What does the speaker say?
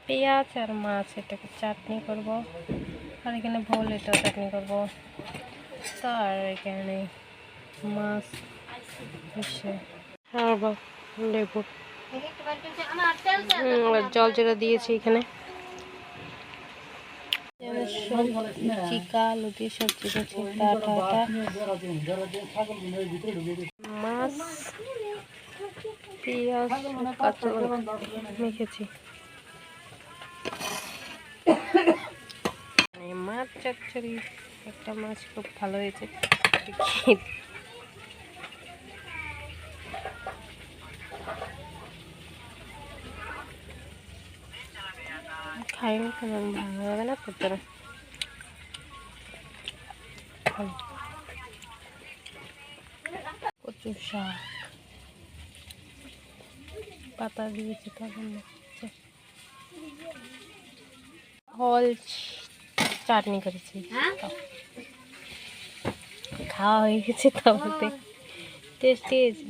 পেঁয়াজ আর মাছ এটাকে চাটনি করব, আর এখানে ভোল এটা চাটনি করব, তার এখানে মাছ লেবু জল যেটা দিয়েছি এখানে চিকা আলু দিয়ে সবজি করছি, মাছ পেঁয়াজ কাঁচা মেখেছি। মাছ চচ্চড়ি, একটা মাছ খুব ভালো হয়েছে, খাইনি কেমন ভালো হবে না ভেতরে। কচু শাক পাতা দিয়েছি, ফল চাটনি করেছি, খাওয়া হয়ে গেছে, তবে টেস্টি হয়েছে।